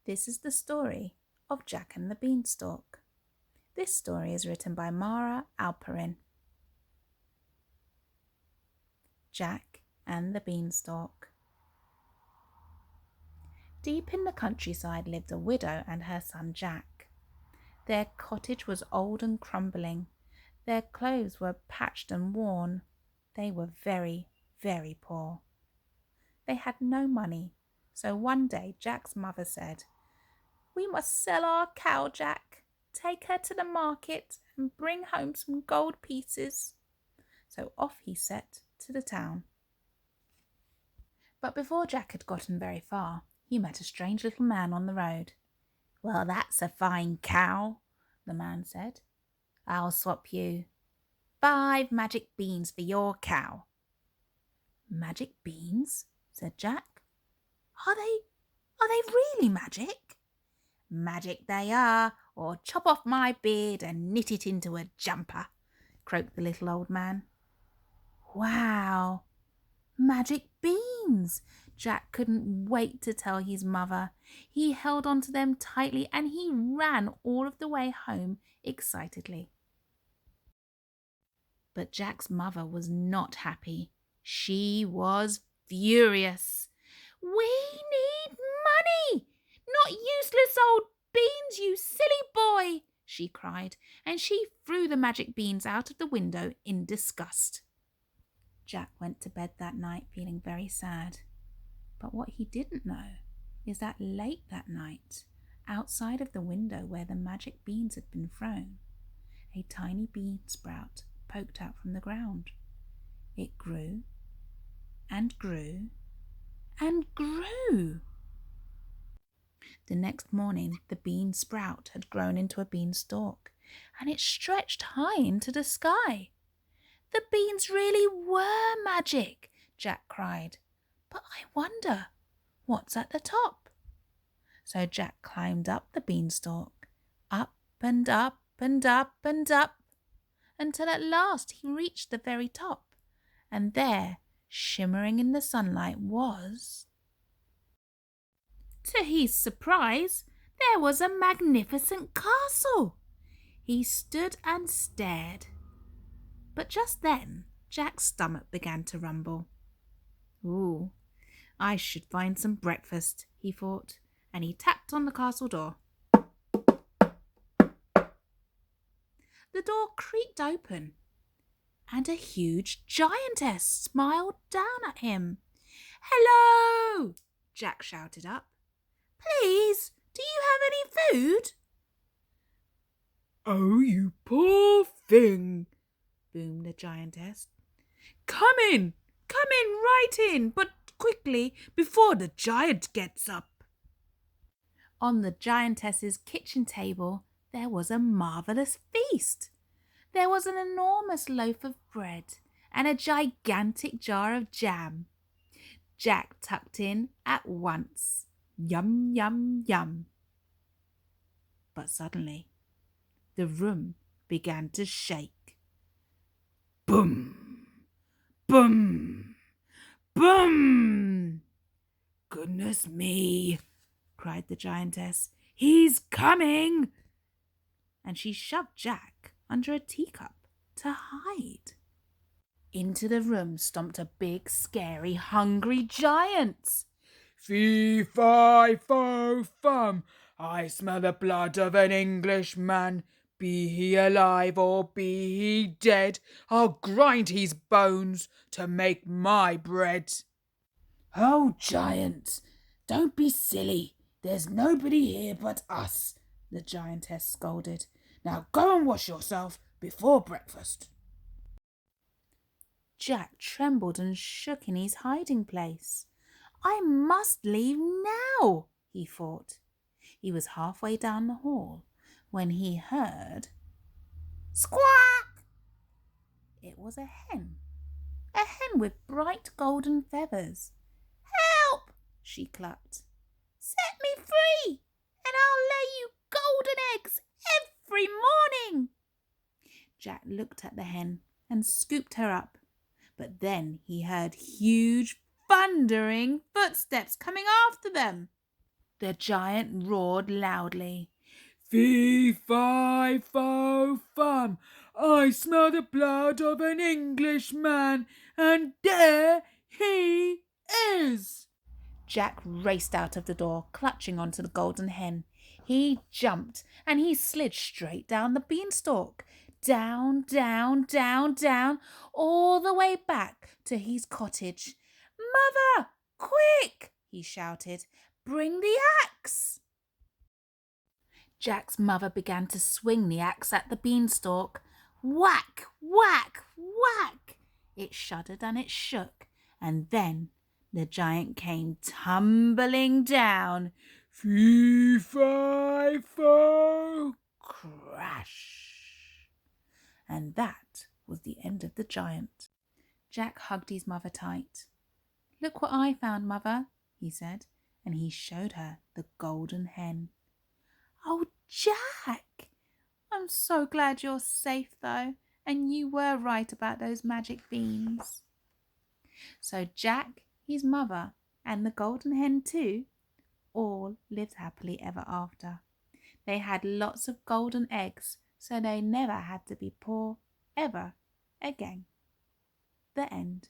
This is the story of Jack and the Beanstalk. This story is written by Mara Alperin. Jack and the Beanstalk. Deep in the countryside lived a widow and her son Jack. Their cottage was old and crumbling. Their clothes were patched and worn. They were very, very poor. They had no money, so one day Jack's mother said, "We must sell our cow, Jack. Take her to the market and bring home some gold pieces." So off he set to the town. But before Jack had gotten very far, he met a strange little man on the road. "Well, that's a fine cow," the man said. "I'll swap you 5 magic beans for your cow." "Magic beans?" said Jack. Are they really magic?" "Magic they are, or chop off my beard and knit it into a jumper," croaked the little old man. "Wow, magic beans!" Jack couldn't wait to tell his mother. He held on to them tightly and he ran all of the way home excitedly. But Jack's mother was not happy. She was furious. "We need money, not useless old beans, you silly boy," she cried, and she threw the magic beans out of the window in disgust. Jack went to bed that night feeling very sad. But what he didn't know is that late that night, outside of the window where the magic beans had been thrown, a tiny bean sprout poked out from the ground. It grew and grew and grew. The next morning, the bean sprout had grown into a beanstalk, and it stretched high into the sky. "The beans really were magic," Jack cried. "But I wonder what's at the top." So Jack climbed up the beanstalk, up and up and up and up, until at last he reached the very top, and there, shimmering in the sunlight, was... To his surprise, there was a magnificent castle. He stood and stared. But just then, Jack's stomach began to rumble. "Ooh, I should find some breakfast," he thought, and he tapped on the castle door. The door creaked open, and a huge giantess smiled down at him. "Hello!" Jack shouted up. "Please, do you have any food?" "Oh, you poor thing," boomed the giantess. Come in right in, but quickly, before the giant gets up." On the giantess's kitchen table there was a marvellous feast. There was an enormous loaf of bread and a gigantic jar of jam. Jack tucked in at once. Yum, yum, yum. But suddenly, the room began to shake. Boom, boom, boom. "Goodness me," cried the giantess. "He's coming!" And she shoved Jack under a teacup to hide. Into the room stomped a big, scary, hungry giant. "Fee, fi, fo, fum. I smell the blood of an Englishman. Be he alive or be he dead, I'll grind his bones to make my bread." "Oh, giant, don't be silly. There's nobody here but us," the giantess scolded. "Now go and wash yourself before breakfast." Jack trembled and shook in his hiding place. "I must leave now," he thought. He was halfway down the hall when he heard squawk. It was a hen with bright golden feathers. "Help!" she clucked. "Set me free, and I'll lay you golden eggs every morning." Jack looked at the hen and scooped her up, but then he heard huge, thundering footsteps coming after them. The giant roared loudly. Fee, fi, fo, fum. I smell the blood of an Englishman, and there he is. Jack raced out of the door, clutching onto the golden hen. He jumped and he slid straight down the beanstalk. Down, down, down, down, all the way back to his cottage. "Mother, quick!" he shouted. "Bring the axe!" Jack's mother began to swing the axe at the beanstalk. Whack, whack, whack! It shuddered and it shook, and then the giant came tumbling down. Fee, fi, fo, Crash! And that was the end of the giant. Jack hugged his mother tight. "Look what I found, Mother," he said, and he showed her the golden hen. "Oh, Jack! I'm so glad you're safe, though, and you were right about those magic beans." So Jack, his mother, and the golden hen too, all lived happily ever after. They had lots of golden eggs, so they never had to be poor ever again. The end.